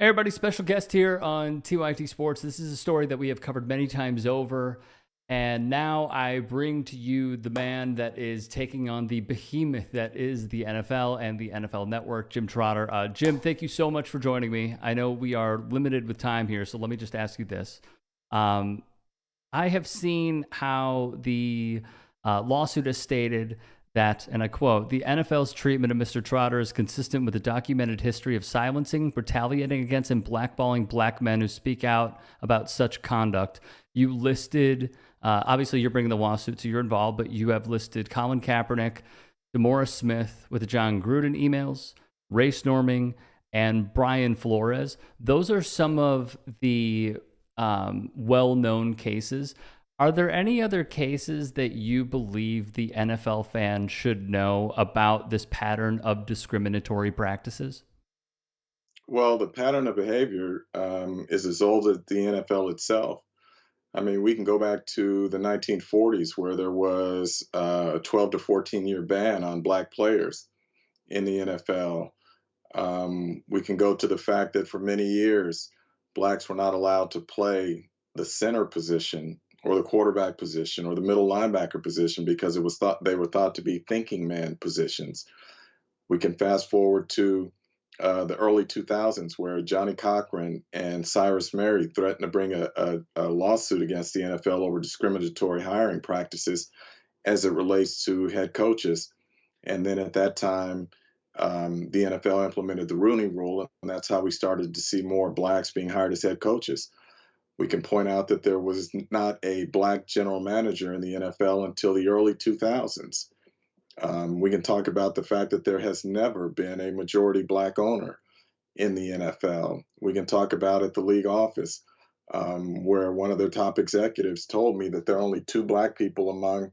Hey everybody, special guest here on TYT Sports. This is a story that we have covered many times over. And now I bring to you the man that is taking on the behemoth that is the NFL and the NFL Network, Jim Trotter. Jim, thank you so much for joining me. I know we are limited with time here, so let me just ask you this. Um, I have seen how the lawsuit has stated that, and I quote, the NFL's treatment of Mr. Trotter is consistent with a documented history of silencing, retaliating against, and blackballing black men who speak out about such conduct. You listed, obviously, you're bringing the lawsuit, so you're involved, but you have listed Colin Kaepernick, DeMaurice Smith with the John Gruden emails, race norming, and Brian Flores. Those are some of the well-known cases. Are there any other cases that you believe the NFL fan should know about this pattern of discriminatory practices? Well, the pattern of behavior is as old as the NFL itself. I mean, we can go back to the 1940s where there was a 12 to 14-year ban on black players in the NFL. We can go to the fact that for many years, blacks were not allowed to play the center position or the quarterback position or the middle linebacker position because it was thought they were thought to be thinking man positions. We can fast forward to the early 2000s, where Johnny Cochran and Cyrus Mary threatened to bring a lawsuit against the NFL over discriminatory hiring practices as it relates to head coaches. And then at that time, the NFL implemented the Rooney Rule, and that's how we started to see more blacks being hired as head coaches. We can point out that there was not a black general manager in the NFL until the early 2000s. We can talk about the fact that there has never been a majority black owner in the NFL. We can talk about at the league office, where one of their top executives told me that there are only two black people among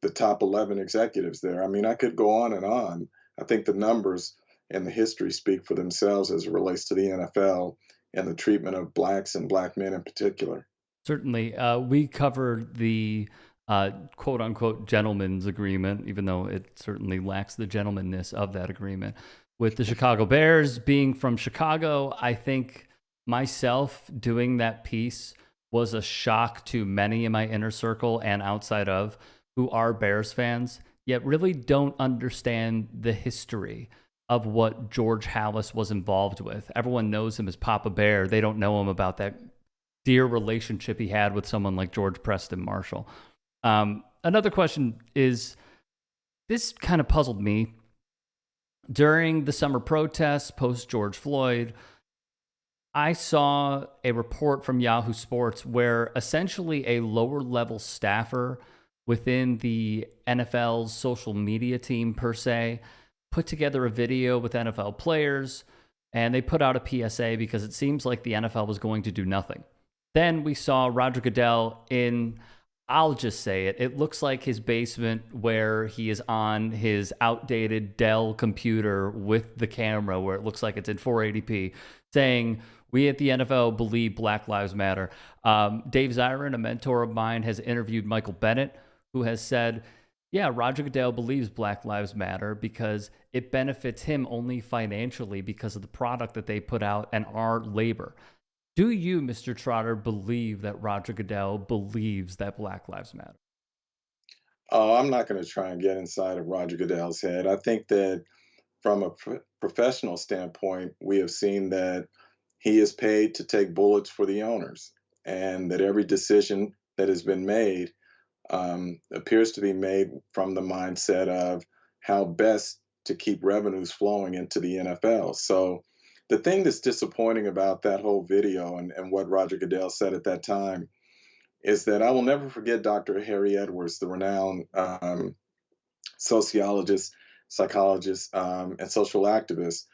the top 11 executives there. I mean, I could go on and on. I think the numbers and the history speak for themselves as it relates to the NFL and the treatment of blacks and black men in particular. Certainly. We covered the quote unquote gentleman's agreement, even though it certainly lacks the gentlemanness of that agreement. With the Chicago Bears being from Chicago, I think myself doing that piece was a shock to many in my inner circle and outside of who are Bears fans, yet really don't understand the history of what George Hallis was involved with. Everyone knows him as Papa Bear. They don't know him about that dear relationship he had with someone like George Preston Marshall. Another question is, this kind of puzzled me. During the summer protests post George Floyd, I saw a report from Yahoo Sports where essentially a lower level staffer within the NFL's social media team, per se, put together a video with NFL players, and they put out a PSA because it seems like the NFL was going to do nothing. Then we saw Roger Goodell in, I'll just say it, it looks like his basement where he is on his outdated Dell computer with the camera where it looks like it's in 480p, saying, we at the NFL believe Black Lives Matter. Dave Zirin, a mentor of mine, has interviewed Michael Bennett, who has said, yeah, Roger Goodell believes Black Lives Matter because it benefits him only financially because of the product that they put out and our labor. Do you, Mr. Trotter, believe that Roger Goodell believes that Black Lives Matter? Oh, I'm not going to try and get inside of Roger Goodell's head. I think that from a professional standpoint, we have seen that he is paid to take bullets for the owners, and that every decision that has been made appears to be made from the mindset of how best to keep revenues flowing into the NFL. So, the thing that's disappointing about that whole video and what Roger Goodell said at that time is that I will never forget Dr. Harry Edwards, the renowned sociologist, psychologist, and social activist,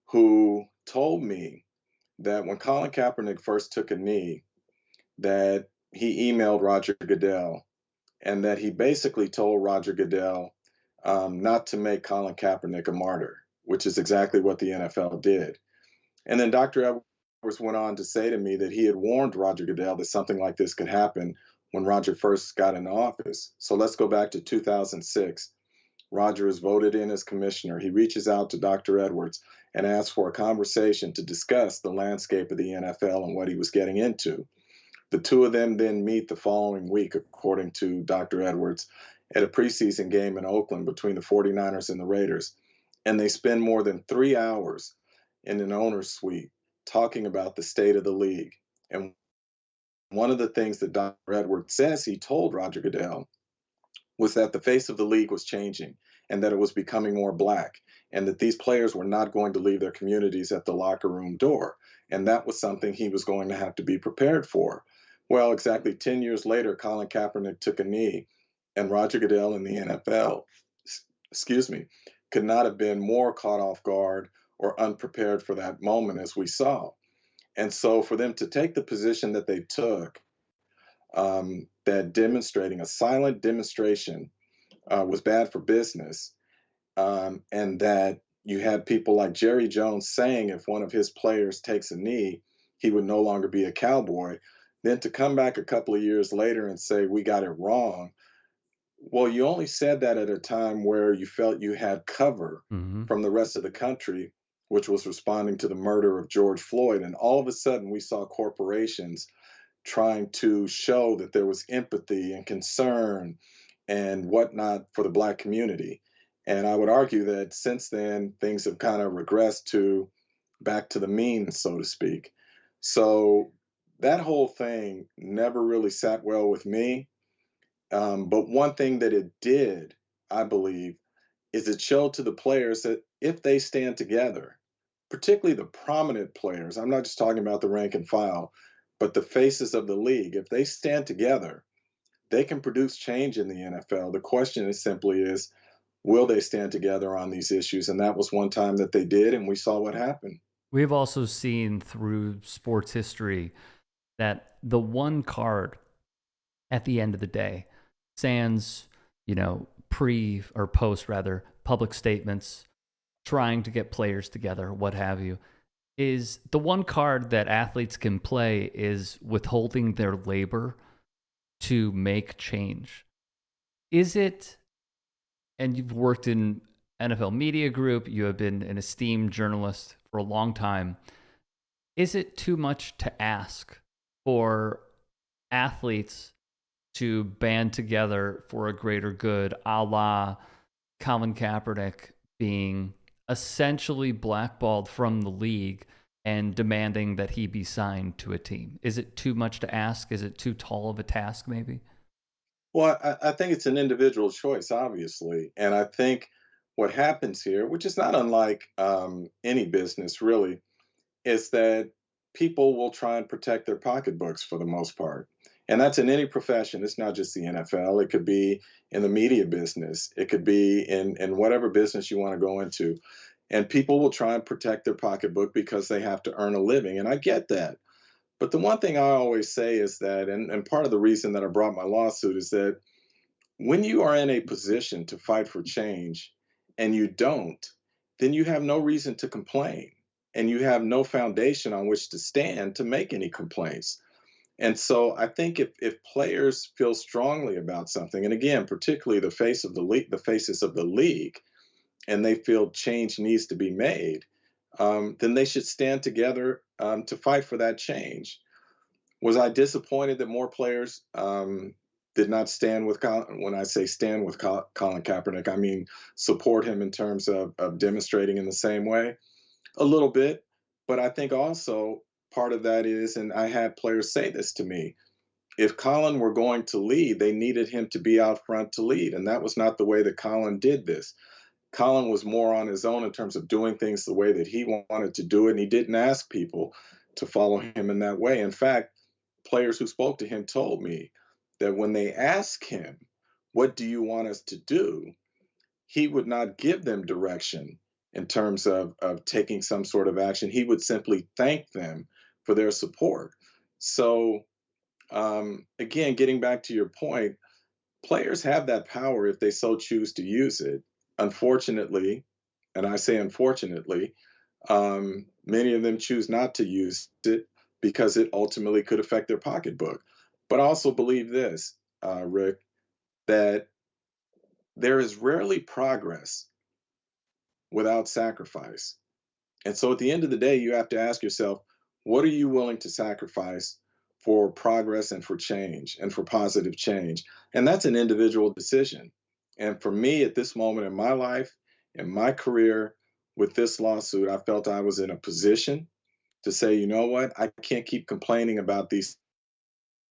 who told me that when Colin Kaepernick first took a knee, that he emailed Roger Goodell and that he basically told Roger Goodell not to make Colin Kaepernick a martyr, which is exactly what the NFL did. And then Dr. Edwards went on to say to me that he had warned Roger Goodell that something like this could happen when Roger first got into office. So let's go back to 2006. Roger is voted in as commissioner. He reaches out to Dr. Edwards and asks for a conversation to discuss the landscape of the NFL and what he was getting into. The two of them then meet the following week, according to Dr. Edwards, at a preseason game in Oakland between the 49ers and the Raiders. And they spend more than 3 hours in an owner's suite talking about the state of the league. And one of the things that Dr. Edwards says he told Roger Goodell was that the face of the league was changing and that it was becoming more black and that these players were not going to leave their communities at the locker room door. And that was something he was going to have to be prepared for. Well, exactly 10 years later, Colin Kaepernick took a knee, and Roger Goodell and the NFL, excuse me, could not have been more caught off guard or unprepared for that moment as we saw. And so for them to take the position that they took, that demonstrating a silent demonstration was bad for business, and that you had people like Jerry Jones saying if one of his players takes a knee, he would no longer be a Cowboy. Then to come back a couple of years later and say we got it wrong. Well, you only said that at a time where you felt you had cover Mm-hmm. from the rest of the country, which was responding to the murder of George Floyd. And all of a sudden, we saw corporations trying to show that there was empathy and concern and whatnot for the Black community. And I would argue that since then, things have kind of regressed to back to the mean, so to speak. So that whole thing never really sat well with me. But one thing that it did, I believe, is it showed to the players that if they stand together, particularly the prominent players, I'm not just talking about the rank and file, but the faces of the league, if they stand together, they can produce change in the NFL. The question is simply is, will they stand together on these issues? And that was one time that they did, and we saw what happened. We've also seen through sports history that the one card at the end of the day, sans, pre or post rather, public statements, trying to get players together, what have you, is the one card that athletes can play is withholding their labor to make change. Is it, and you've worked in NFL media group, you have been an esteemed journalist for a long time, is it too much to ask for athletes to band together for a greater good, a la Colin Kaepernick being essentially blackballed from the league and demanding that he be signed to a team? Is it too much to ask? Is it too tall of a task, maybe? Well, I think it's an individual choice, obviously. And I think what happens here, which is not unlike any business really, is that people will try and protect their pocketbooks for the most part. And that's in any profession. It's not just the NFL. It could be in the media business. It could be in whatever business you want to go into. And people will try and protect their pocketbook because they have to earn a living. And I get that. But the one thing I always say is that, and part of the reason that I brought my lawsuit is that when you are in a position to fight for change and you don't, then you have no reason to complain and you have no foundation on which to stand to make any complaints. And so I think if players feel strongly about something, and again, particularly the face of the league, the faces of the league, and they feel change needs to be made, then they should stand together to fight for that change. Was I disappointed that more players did not stand with Colin? When I say stand with Colin Kaepernick, I mean support him in terms of demonstrating in the same way? A little bit. But I think also part of that is, and I had players say this to me, if Colin were going to lead, they needed him to be out front to lead. And that was not the way that Colin did this. Colin was more on his own in terms of doing things the way that he wanted to do it. And he didn't ask people to follow him in that way. In fact, players who spoke to him told me that when they asked him, what do you want us to do? He would not give them direction in terms of taking some sort of action. He would simply thank them for their support. So, again, getting back to your point, players have that power if they so choose to use it. Unfortunately, and I say unfortunately, many of them choose not to use it because it ultimately could affect their pocketbook. But I also believe this, Rick, that there is rarely progress without sacrifice. And so at the end of the day, you have to ask yourself, what are you willing to sacrifice for progress and for change and for positive change? And that's an individual decision. And for me, at this moment in my life, in my career, with this lawsuit, I felt I was in a position to say, you know what, I can't keep complaining about these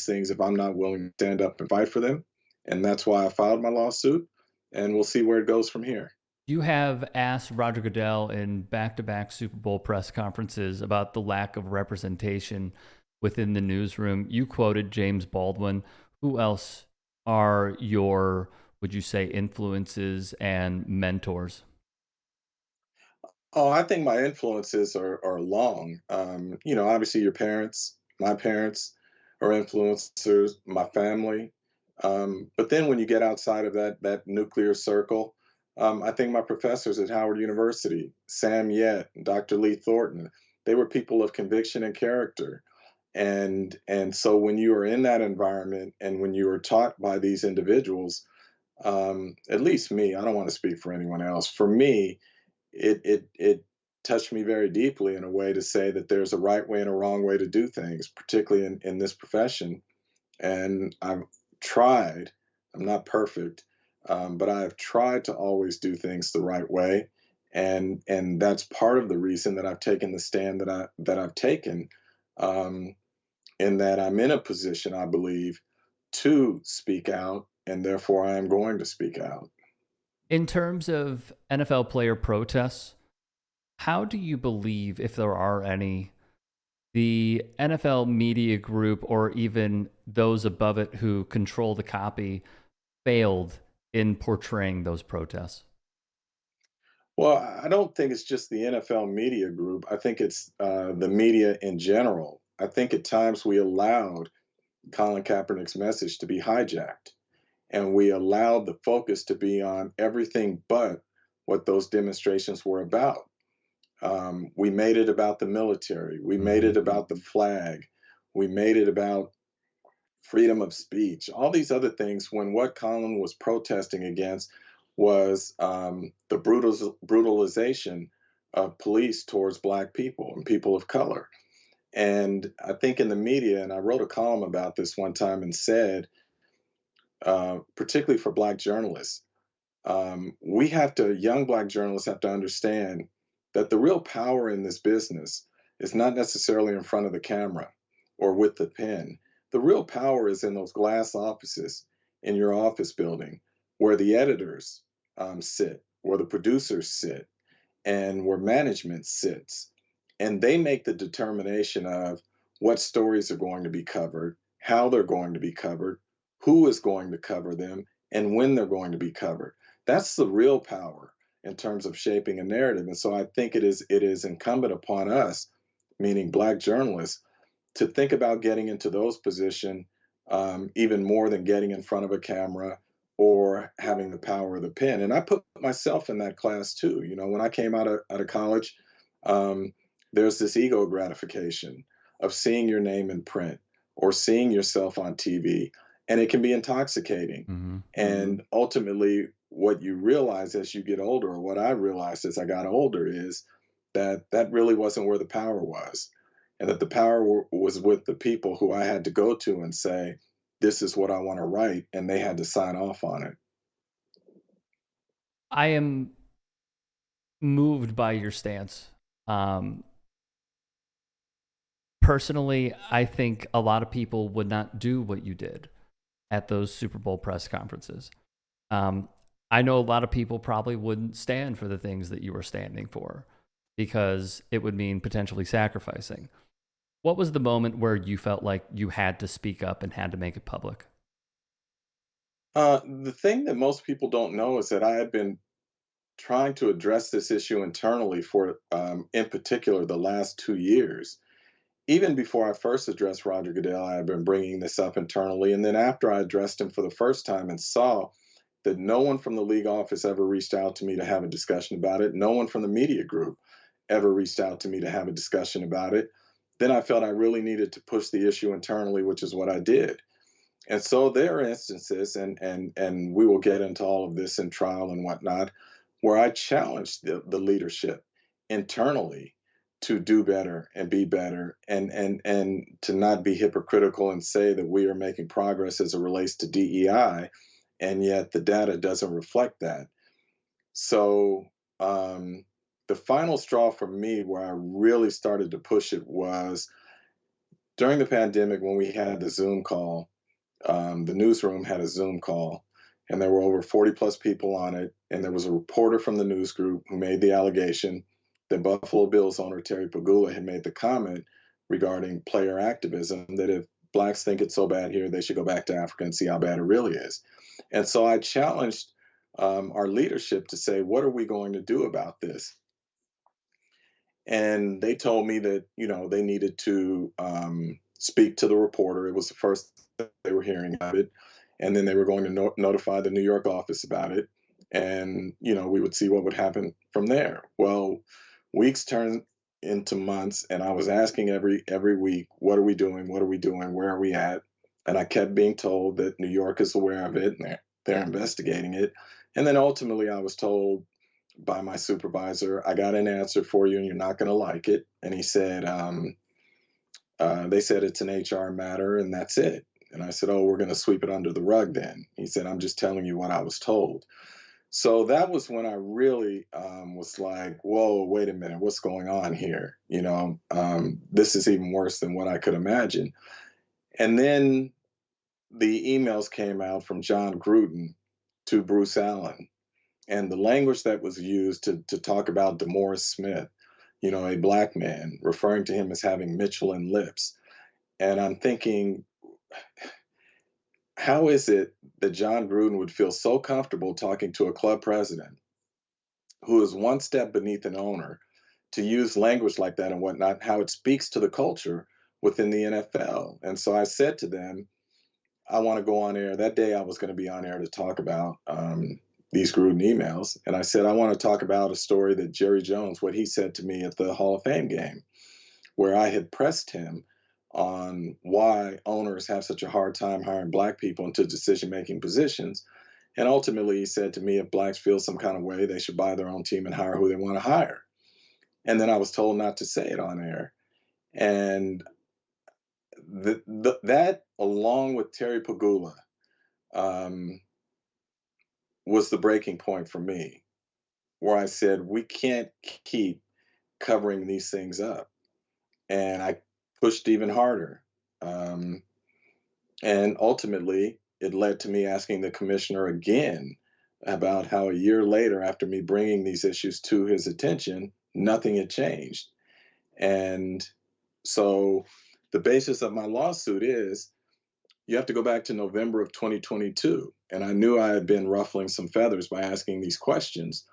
things if I'm not willing to stand up and fight for them. And that's why I filed my lawsuit. And we'll see where it goes from here. You have asked Roger Goodell in back to back Super Bowl press conferences about the lack of representation within the newsroom. You quoted James Baldwin. Who else are your, would you say, influences and mentors? Oh, I think my influences are long. Obviously your parents, my parents are influencers, my family. But then when you get outside of that nuclear circle, I think my professors at Howard University, Sam Yet, Dr. Lee Thornton, they were people of conviction and character. And so when you are in that environment and when you are taught by these individuals, at least me, I don't want to speak for anyone else. For me, it touched me very deeply in a way to say that there's a right way and a wrong way to do things, particularly in this profession. And I've tried, I'm not perfect, but I've tried to always do things the right way. And that's part of the reason that I've taken the stand that I've taken, um, in that I'm in a position, I believe, to speak out, and therefore I am going to speak out. In terms of NFL player protests, how do you believe, if there are any, the NFL media group or even those above it who control the copy failed in portraying those protests? Well, I don't think it's just the NFL media group. I think it's the media in general. I think at times we allowed Colin Kaepernick's message to be hijacked, and we allowed the focus to be on everything but what those demonstrations were about. We made it about the military. We made Mhm. it about the flag. We made it about freedom of speech, all these other things, when what Colin was protesting against was the brutalization of police towards Black people and people of color. And I think in the media, and I wrote a column about this one time and said, particularly for Black journalists, young Black journalists have to understand that the real power in this business is not necessarily in front of the camera or with the pen. The real power is in those glass offices in your office building where the editors sit, where the producers sit, and where management sits. And they make the determination of what stories are going to be covered, how they're going to be covered, who is going to cover them, and when they're going to be covered. That's the real power in terms of shaping a narrative. And so I think it is incumbent upon us, meaning Black journalists, to think about getting into those positions, even more than getting in front of a camera or having the power of the pen. And I put myself in that class too. When I came out of college, um, there's this ego gratification of seeing your name in print or seeing yourself on TV, and it can be intoxicating. Mhm. And ultimately, what you realize as you get older, or what I realized as I got older, is that that really wasn't where the power was, and that the power was with the people who I had to go to and say, "This is what I want to write," and they had to sign off on it. I am moved by your stance. Um, Personally, I think a lot of people would not do what you did at those Super Bowl press conferences. Um, I know a lot of people probably wouldn't stand for the things that you were standing for because it would mean potentially sacrificing. What was the moment where you felt like you had to speak up and had to make it public? The thing that most people don't know is that I had been trying to address this issue internally for, in particular, the last 2 years. Even before I first addressed Roger Goodell, I had been bringing this up internally. And then after I addressed him for the first time and saw that no one from the league office ever reached out to me to have a discussion about it, no one from the media group ever reached out to me to have a discussion about it, then I felt I really needed to push the issue internally, which is what I did. And so there are instances, and we will get into all of this in trial and whatnot, where I challenge the leadership internally to do better and be better, and to not be hypocritical and say that we are making progress as it relates to DEI, and yet the data doesn't reflect that. So the final straw for me, where I really started to push it, was during the pandemic when we had the Zoom call. The newsroom had a Zoom call, and there were over 40 plus people on it. And there was a reporter from the news group who made the allegation that Buffalo Bills owner Terry Pagula had made the comment regarding player activism, that if blacks think it's so bad here, they should go back to Africa and see how bad it really is. And so I challenged our leadership to say, what are we going to do about this? And they told me that they needed to speak to the reporter. It was the first they were hearing of it, and then they were going to notify the New York office about it, and we would see what would happen from there. Well, weeks turned into months, and I was asking every week, what are we doing? What are we doing? Where are we at? And I kept being told that New York is aware of it and they're investigating it. And then ultimately, I was told by my supervisor, I got an answer for you and you're not going to like it. And he said, they said it's an HR matter and that's it. And I said, oh, we're going to sweep it under the rug then. He said, I'm just telling you what I was told. So that was when I really was like, whoa, wait a minute, what's going on here? This is even worse than what I could imagine. And then the emails came out from John Gruden to Bruce Allen, and the language that was used to talk about DeMaurice Smith, a black man, referring to him as having Michelin lips. And I'm thinking, how is it that John Gruden would feel so comfortable talking to a club president who is one step beneath an owner to use language like that and whatnot, how it speaks to the culture within the NFL? And so I said to them, I want to go on air. That day I was going to be on air to talk about these Gruden emails. And I said, I want to talk about a story that Jerry Jones, what he said to me at the Hall of Fame game, where I had pressed him on why owners have such a hard time hiring black people into decision-making positions. And ultimately, he said to me, if blacks feel some kind of way, they should buy their own team and hire who they want to hire. And then I was told not to say it on air. And that, along with Terry Pagula, um, was the breaking point for me, where I said, we can't keep covering these things up. And I pushed even harder. Um, and ultimately, it led to me asking the commissioner again about how a year later, after me bringing these issues to his attention, nothing had changed. And so the basis of my lawsuit is you have to go back to November of 2022. And I knew I had been ruffling some feathers by asking these questions.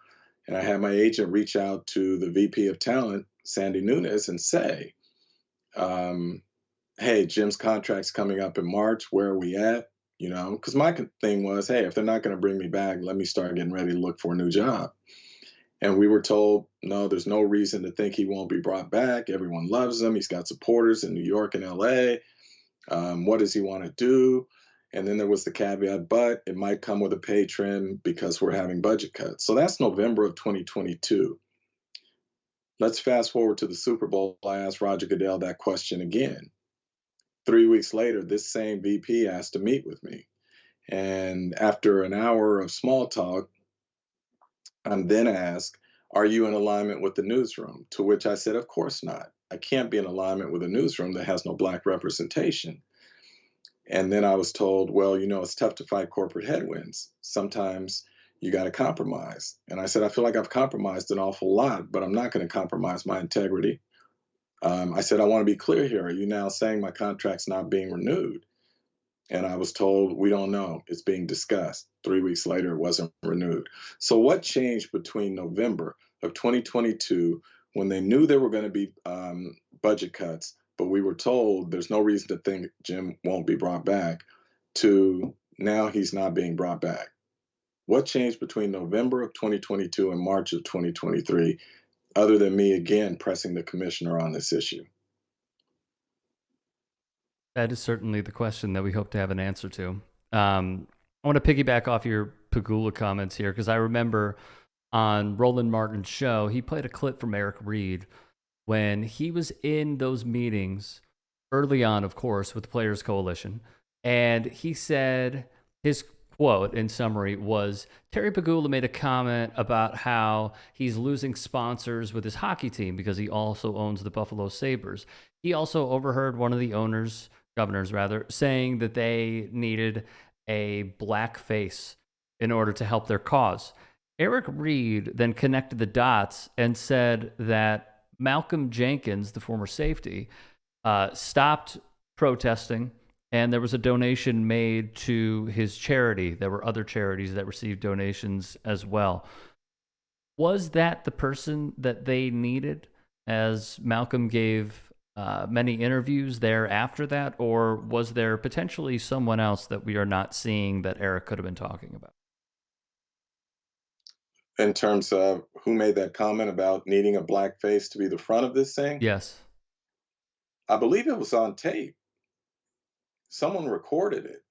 And I had my agent reach out to the VP of talent, Sandy Nunes, and say, hey, Jim's contract's coming up in March. Where are we at? Because my thing was, hey, if they're not going to bring me back, let me start getting ready to look for a new job. And we were told, no, there's no reason to think he won't be brought back. Everyone loves him. He's got supporters in New York and LA. What does he want to do? And then there was the caveat, but it might come with a pay trim because we're having budget cuts. So that's November of 2022. Let's fast forward to the Super Bowl. I asked Roger Goodell that question again. 3 weeks later, this same VP asked to meet with me. And after an hour of small talk, I'm then asked, are you in alignment with the newsroom? To which I said, of course not. I can't be in alignment with a newsroom that has no black representation. And then I was told, well, it's tough to fight corporate headwinds. Sometimes you got to compromise. And I said, I feel like I've compromised an awful lot, but I'm not going to compromise my integrity. I said, I want to be clear here. Are you now saying my contract's not being renewed? And I was told, we don't know. It's being discussed. 3 weeks later, it wasn't renewed. So what changed between November of 2022, when they knew there were going to be budget cuts, but we were told there's no reason to think Jim won't be brought back, to now he's not being brought back? What changed between November of 2022 and March of 2023, other than me again pressing the commissioner on this issue? That is certainly the question that we hope to have an answer to. I want to piggyback off your Pagula comments here because I remember on Roland Martin's show, he played a clip from Eric Reed when he was in those meetings early on, of course, with the Players Coalition. And he said his quote in summary was Terry Pagula made a comment about how he's losing sponsors with his hockey team because he also owns the Buffalo Sabres. He also overheard one of the governors rather, saying that they needed a black face in order to help their cause. Eric Reed then connected the dots and said that Malcolm Jenkins, the former safety, stopped protesting, and there was a donation made to his charity. There were other charities that received donations as well. Was that the person that they needed, as Malcolm gave many interviews there after that, or was there potentially someone else that we are not seeing that Eric could have been talking about? In terms of who made that comment about needing a black face to be the front of this thing, Yes. I believe it was on tape. Someone recorded it.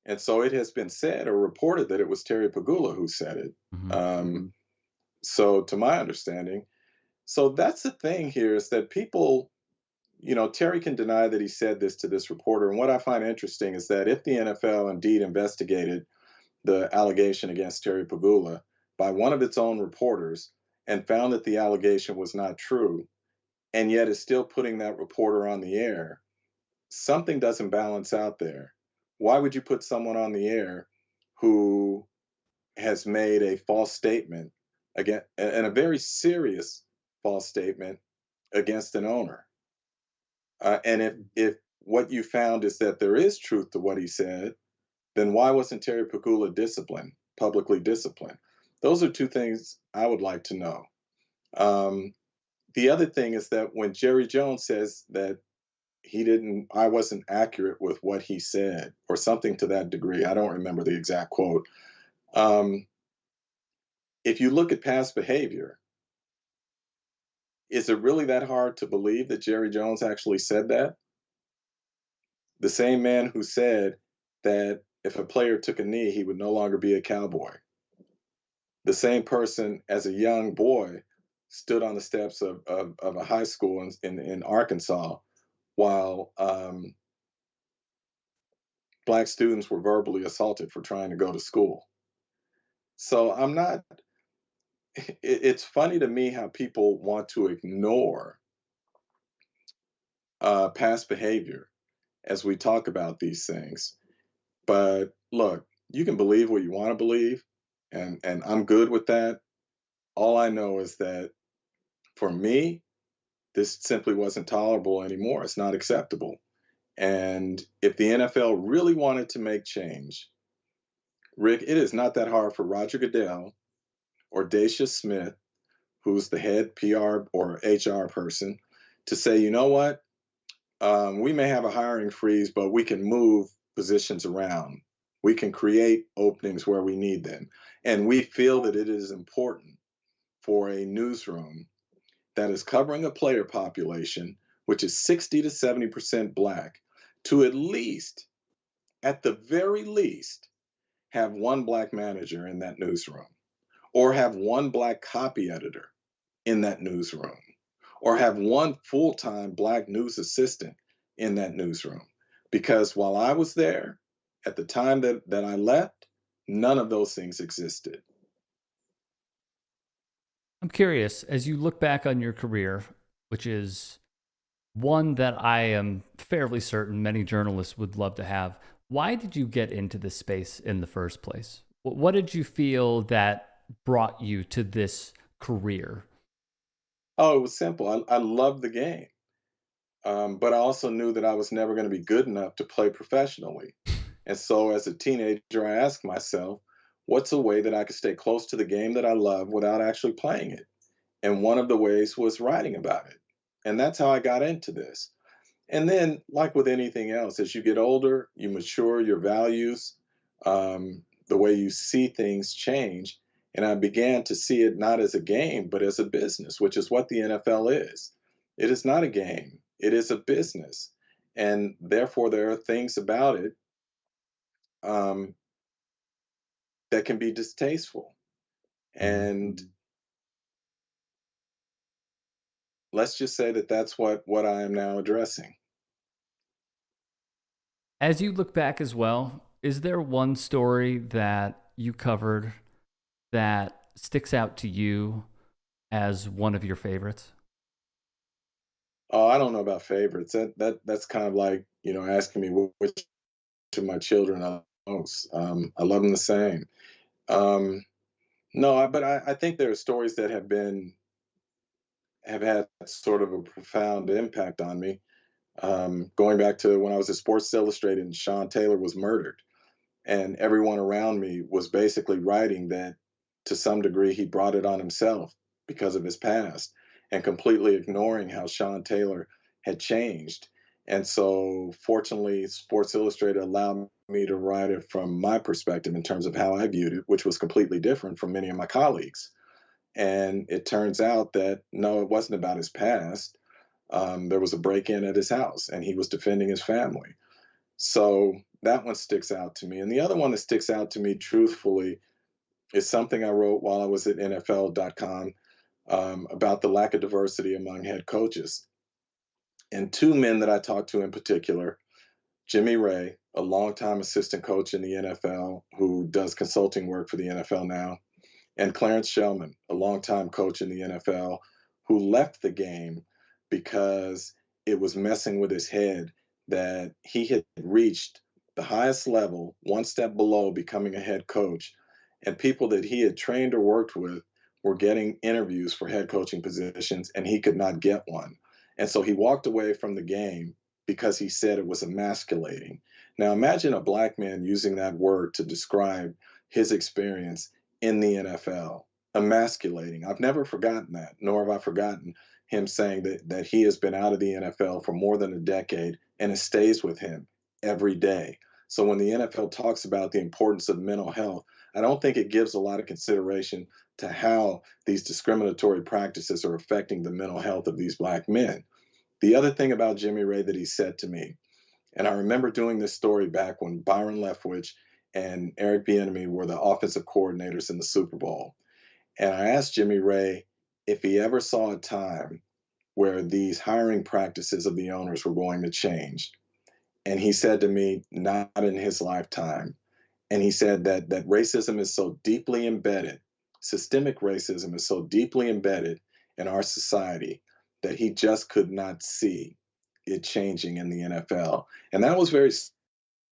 And so it has been said or reported that it was Terry Pagula who said it. Mm-hmm. So, to my understanding, so that's the thing here is that people, Terry can deny that he said this to this reporter. And what I find interesting is that if the NFL indeed investigated the allegation against Terry Pagula by one of its own reporters and found that the allegation was not true, and yet is still putting that reporter on the air, something doesn't balance out there. Why would you put someone on the air who has made a false statement again and a very serious false statement against an owner? And if what you found is that there is truth to what he said, then why wasn't Terry Pagula disciplined, publicly disciplined? Those are two things I would like to know. Um, the other thing is that when Jerry Jones says that I wasn't accurate with what he said, or something to that degree, I don't remember the exact quote. Um, if you look at past behavior, is it really that hard to believe that Jerry Jones actually said that? The same man who said that if a player took a knee, he would no longer be a Cowboy. The same person as a young boy stood on the steps of a high school in Arkansas while black students were verbally assaulted for trying to go to school. So I'm not, it's funny to me how people want to ignore past behavior as we talk about these things. But look, you can believe what you want to believe, and I'm good with that. All I know is that for me, this simply wasn't tolerable anymore. It's not acceptable. And if the NFL really wanted to make change, Rick, it is not that hard for Roger Goodell or Dacia Smith, who's the head PR or HR person, to say, you know what? We may have a hiring freeze, but we can move positions around. We can create openings where we need them. And we feel that it is important for a newsroom that is covering a player population, which is 60 to 70% Black, to at least, at the very least, have one Black manager in that newsroom, or have one Black copy editor in that newsroom, or have one full time Black news assistant in that newsroom. Because while I was there, at the time that I left, none of those things existed. I'm curious, as you look back on your career, which is one that I am fairly certain many journalists would love to have, why did you get into this space in the first place? What did you feel that brought you to this career? Oh, it was simple. I loved the game. But I also knew that I was never going to be good enough to play professionally. And so as a teenager, I asked myself, what's a way that I could stay close to the game that I love without actually playing it? And one of the ways was writing about it. And that's how I got into this. And then, like with anything else, as you get older, you mature, your values, the way you see things change. And I began to see it not as a game, but as a business, which is what the NFL is. It is not a game, it is a business. And therefore, there are things about it um, that can be distasteful. And let's just say that that's what I am now addressing. As you look back as well, is there one story that you covered that sticks out to you as one of your favorites? Oh, I don't know about favorites. That's kind of like, asking me which of my children I love most. I love them the same. Um, no, but I think there are stories that have had sort of a profound impact on me. Going back to when I was at Sports Illustrated and Sean Taylor was murdered, and everyone around me was basically writing that to some degree he brought it on himself because of his past, and completely ignoring how Sean Taylor had changed. And so fortunately Sports Illustrated allowed me to write it from my perspective in terms of how I viewed it, which was completely different from many of my colleagues. And it turns out that no, it wasn't about his past. There was a break-in at his house and he was defending his family. So that one sticks out to me. And the other one that sticks out to me, truthfully, is something I wrote while I was at NFL.com about the lack of diversity among head coaches. And two men that I talked to in particular, Jimmy Ray, a longtime assistant coach in the NFL who does consulting work for the NFL now, and Clarence Shellman, a longtime coach in the NFL who left the game because it was messing with his head that he had reached the highest level, one step below becoming a head coach. And people that he had trained or worked with were getting interviews for head coaching positions, and he could not get one. And so he walked away from the game because he said it was emasculating. Now, imagine a black man using that word to describe his experience in the NFL. Emasculating. I've never forgotten that, nor have I forgotten him saying that he has been out of the NFL for more than a decade and it stays with him every day. So when the NFL talks about the importance of mental health, I don't think it gives a lot of consideration to how these discriminatory practices are affecting the mental health of these black men. The other thing about Jimmy Ray that he said to me, and I remember doing this story back when Byron Leftwich and Eric Bieniemy were the offensive coordinators in the Super Bowl. And I asked Jimmy Ray if he ever saw a time where these hiring practices of the owners were going to change. And he said to me, not in his lifetime. And he said that racism is so deeply embedded, systemic racism is so deeply embedded in our society that he just could not see it changing in the NFL. And that was very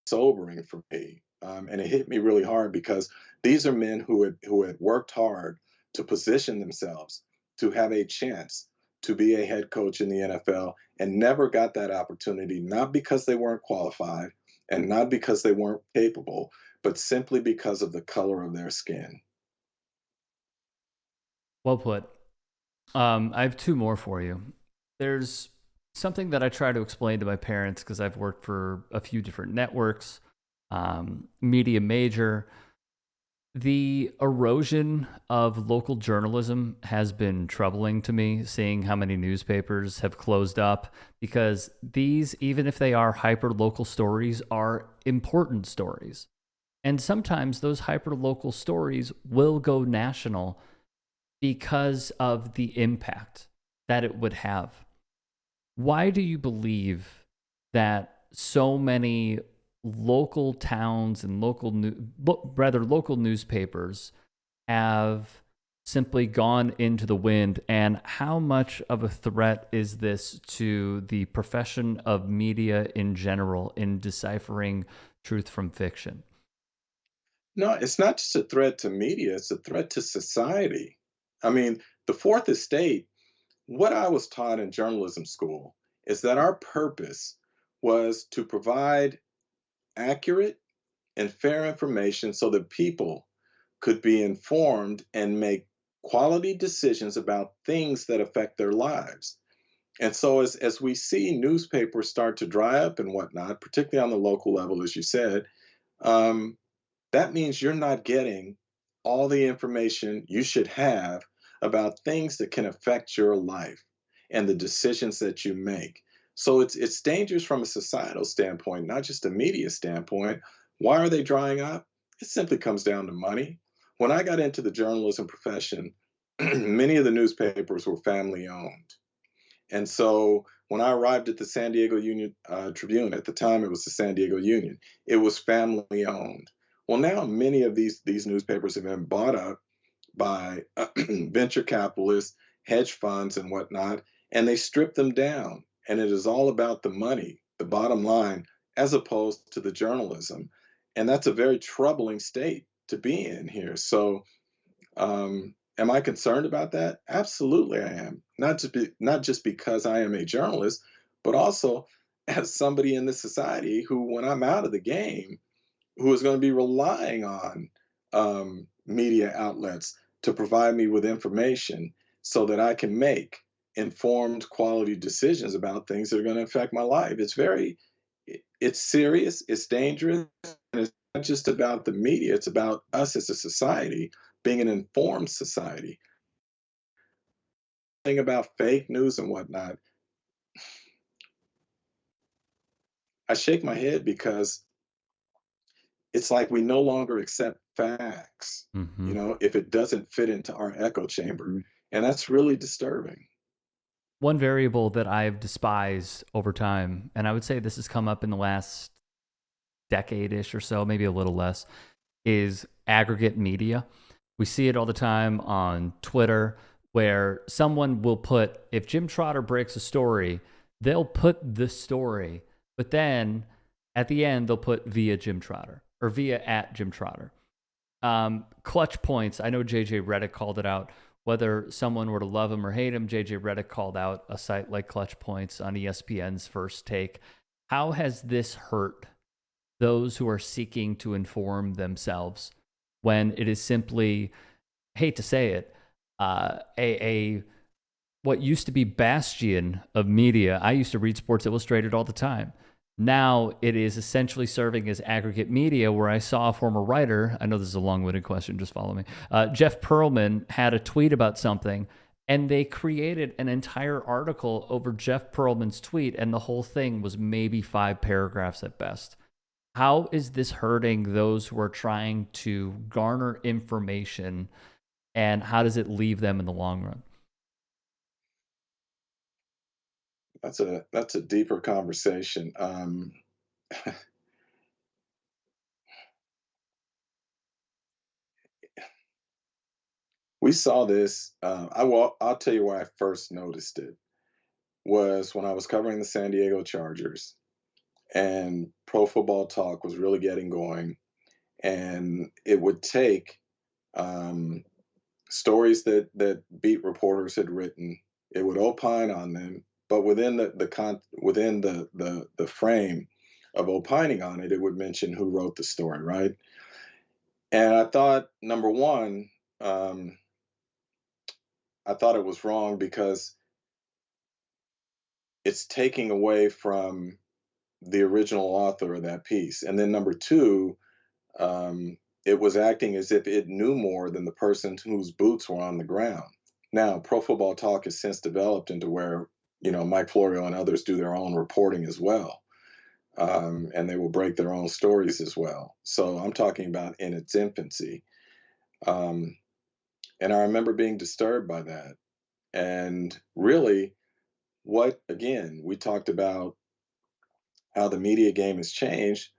sobering for me. And it hit me really hard because these are men who had worked hard to position themselves to have a chance to be a head coach in the NFL and never got that opportunity, not because they weren't qualified and not because they weren't capable, but simply because of the color of their skin. Well put. I have two more for you. There's something that I try to explain to my parents because I've worked for a few different networks, media major. The erosion of local journalism has been troubling to me, seeing how many newspapers have closed up because these, even if they are hyper local stories, are important stories. And sometimes those hyper local stories will go national because of the impact that it would have. Why do you believe that so many local towns and local newspapers have simply gone into the wind, and how much of a threat is this to the profession of media in general in deciphering truth from fiction? No, it's not just a threat to media, it's a threat to society. I mean, the fourth estate, what I was taught in journalism school is that our purpose was to provide accurate and fair information so that people could be informed and make quality decisions about things that affect their lives. And so as we see newspapers start to dry up and whatnot, particularly on the local level, as you said, um, that means you're not getting all the information you should have about things that can affect your life and the decisions that you make. So it's dangerous from a societal standpoint, not just a media standpoint. Why are they drying up? It simply comes down to money. When I got into the journalism profession, many of the newspapers were family owned. And so when I arrived at the San Diego Union Tribune, at the time it was the San Diego Union, it was family owned. Well, now many of these newspapers have been bought up by venture capitalists, hedge funds, and whatnot, and they strip them down. And it is all about the money, the bottom line, as opposed to the journalism. And that's a very troubling state to be in here. So, am I concerned about that? Absolutely, I am. Not just because I am a journalist, but also as somebody in this society who, when I'm out of the game, who is going to be relying on media outlets to provide me with information so that I can make informed quality decisions about things that are going to affect my life. It's serious, it's dangerous, and it's not just about the media, it's about us as a society being an informed society. Thing about fake news and whatnot, I shake my head because it's like we no longer accept facts, Hmm. if it doesn't fit into our echo chamber. And that's really disturbing. One variable that I've despised over time, and I would say this has come up in the last decade ish or so, maybe a little less, is aggregate media. We see it all the time on Twitter where someone will put, if Jim Trotter breaks a story, they'll put the story, but then at the end, they'll put via Jim Trotter or via at Jim Trotter. Clutch points. I know JJ Redick called it out. Whether someone were to love him or hate him, JJ Redick called out a site like Clutch Points on ESPN's First Take. How has this hurt those who are seeking to inform themselves when it is simply, hate to say it, a what used to be bastion of media? I used to read Sports Illustrated all the time. Now it is essentially serving as aggregate media, where I saw a former writer, I know this is a long-winded question, just follow me, Jeff Pearlman had a tweet about something, and they created an entire article over Jeff Pearlman's tweet, and the whole thing was maybe 5 paragraphs at best. How is this hurting those who are trying to garner information, and how does it leave them in the long run? That's a deeper conversation. We saw this. I'll tell you where I first noticed it was when I was covering the San Diego Chargers, and Pro Football Talk was really getting going, and it would take um, stories that beat reporters had written. It would opine on them, but within within the frame of opining on it, it would mention who wrote the story, right? And I thought, number one, um, I thought it was wrong because it's taking away from the original author of that piece. And then number two, it was acting as if it knew more than the person whose boots were on the ground. Now, Pro Football Talk has since developed into where, Mike Florio and others do their own reporting as well. And they will break their own stories as well. So I'm talking about in its infancy. Um, and I remember being disturbed by that. And really, again, we talked about how the media game has changed.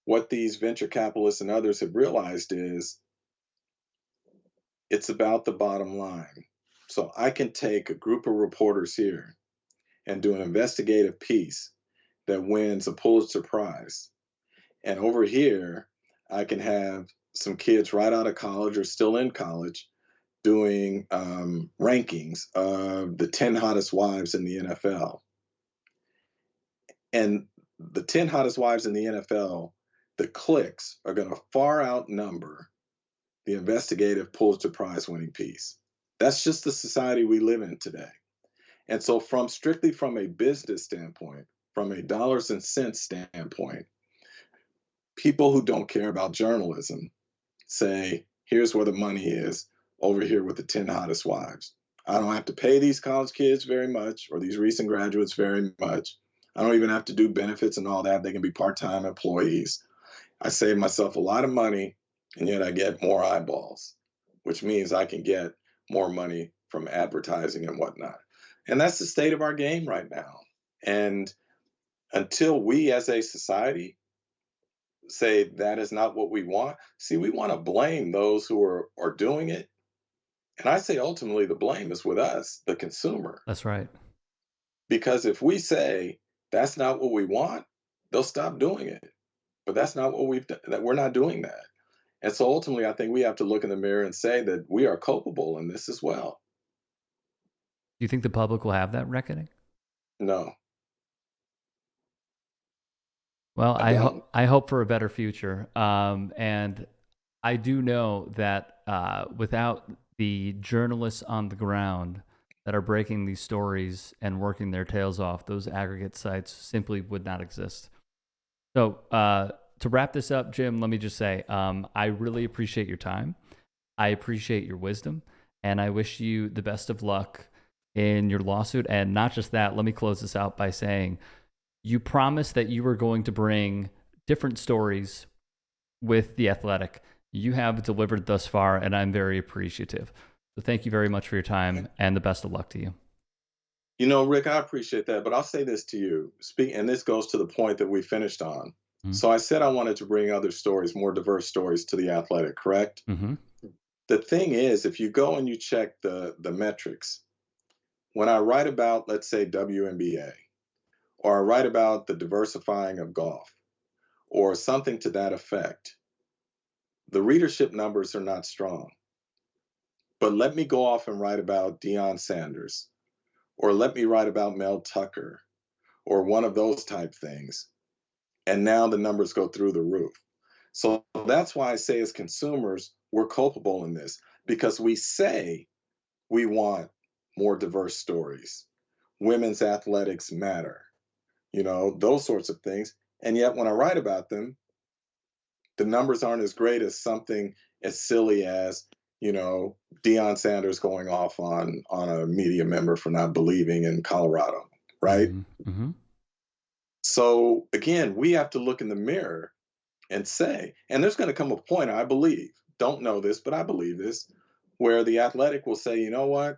What these venture capitalists and others have realized is it's about the bottom line. So I can take a group of reporters here and do an investigative piece that wins a Pulitzer Prize. And over here, I can have some kids right out of college or still in college doing rankings of the 10 hottest wives in the NFL. And the 10 hottest wives in the NFL, the clicks are going to far outnumber the investigative Pulitzer Prize winning piece. That's just the society we live in today. And so, strictly from a business standpoint, from a dollars and cents standpoint, people who don't care about journalism say, here's where the money is over here with the 10 hottest wives. I don't have to pay these college kids very much or these recent graduates very much. I don't even have to do benefits and all that. They can be part time employees. I save myself a lot of money, and yet I get more eyeballs, which means I can get more money from advertising and whatnot. And that's the state of our game right now. And until we as a society say that is not what we want, see, we want to blame those who are doing it. And I say ultimately the blame is with us, the consumer. That's right. Because if we say that's not what we want, they'll stop doing it. But that's not what we've done, that we're not doing that. And so ultimately, I think we have to look in the mirror and say that we are culpable in this as well. Do you think the public will have that reckoning? No, Well, I don't. I hope for a better future. And I do know that without the journalists on the ground that are breaking these stories and working their tails off, those aggregate sites simply would not exist. So to wrap this up, Jim, let me just say I really appreciate your time. I appreciate your wisdom, and I wish you the best of luck in your lawsuit. And not just that, let me close this out by saying you promised that you were going to bring different stories with The Athletic. You have delivered thus far, and I'm very appreciative. So thank you very much for your time, and the best of luck to you. You know, Rick, I appreciate that, but I'll say this to you. And this goes to the point that we finished on. So I said I wanted to bring other stories, more diverse stories to The Athletic, correct? Mm-hmm. The thing is, if you go and you check the metrics, when I write about, let's say, WNBA, or I write about the diversifying of golf, or something to that effect, the readership numbers are not strong. But let me go off and write about Deion Sanders, or let me write about Mel Tucker, or one of those type things. And now the numbers go through the roof. So that's why I say, as consumers, we're culpable in this because we say we want more diverse stories. Women's athletics matter, those sorts of things. And yet, when I write about them, the numbers aren't as great as something as silly as, Deion Sanders going off on a media member for not believing in Colorado, right? Mm-hmm. Mm-hmm. So again, we have to look in the mirror and say, and there's going to come a point, I believe, don't know this, but I believe this, where the Athletic will say, you know what?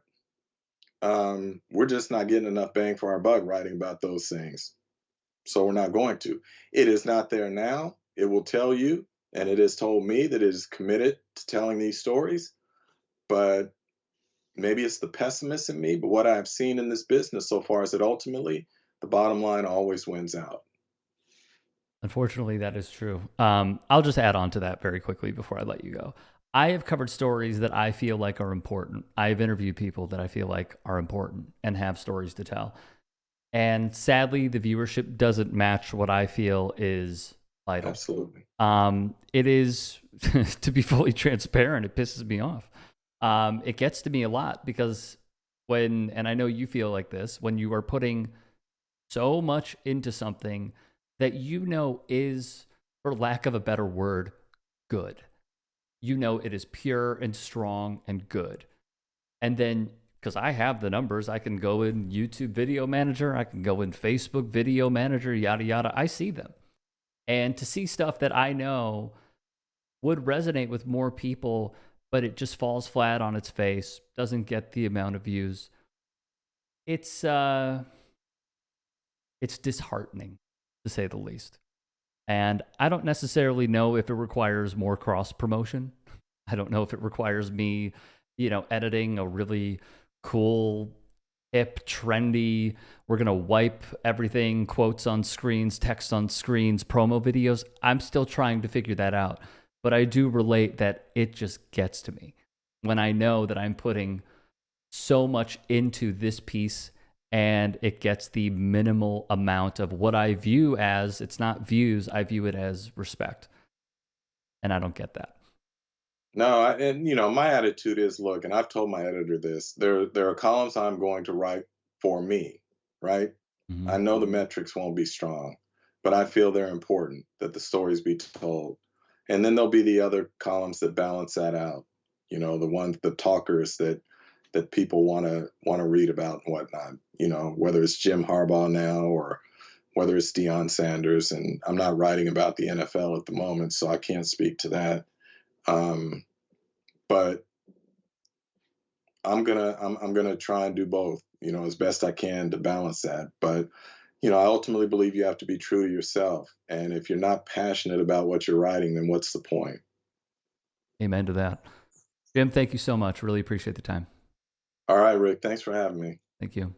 We're just not getting enough bang for our buck writing about those things. So we're not going to. It is not there now. It will tell you, and it has told me that it is committed to telling these stories, but maybe it's the pessimist in me. But what I've seen in this business so far is that ultimately the bottom line always wins out. Unfortunately, that is true. I'll just add on to that very quickly before I let you go. I have covered stories that I feel like are important. I've interviewed people that I feel like are important and have stories to tell. And sadly, the viewership doesn't match what I feel is vital. Absolutely. It is, to be fully transparent, it pisses me off. It gets to me a lot because and I know you feel like this, when you are putting so much into something that is, for lack of a better word, good. It is pure and strong and good. And then, because I have the numbers, I can go in YouTube Video Manager, I can go in Facebook Video Manager, yada, yada. I see them. And to see stuff that I know would resonate with more people, but it just falls flat on its face, doesn't get the amount of views. It's disheartening, to say the least. And I don't necessarily know if it requires more cross promotion. I don't know if it requires me, editing a really cool, hip, trendy, we're going to wipe everything, quotes on screens, text on screens, promo videos. I'm still trying to figure that out. But I do relate that it just gets to me when I know that I'm putting so much into this piece and it gets the minimal amount of what I view as, it's not views, I view it as respect. And I don't get that. No, my attitude is, look, and I've told my editor this. There are columns I'm going to write for me, right? Mm-hmm. I know the metrics won't be strong, but I feel they're important that the stories be told. And then there'll be the other columns that balance that out. The talkers that that people want to read about and whatnot. You know, whether it's Jim Harbaugh now or whether it's Deion Sanders. And I'm not writing about the NFL at the moment, so I can't speak to that. But I'm gonna try and do both, you know, as best I can to balance that. But you know, I ultimately believe you have to be true to yourself. And if you're not passionate about what you're writing, then what's the point? Amen to that. Jim, thank you so much. Really appreciate the time. All right, Rick, thanks for having me. Thank you.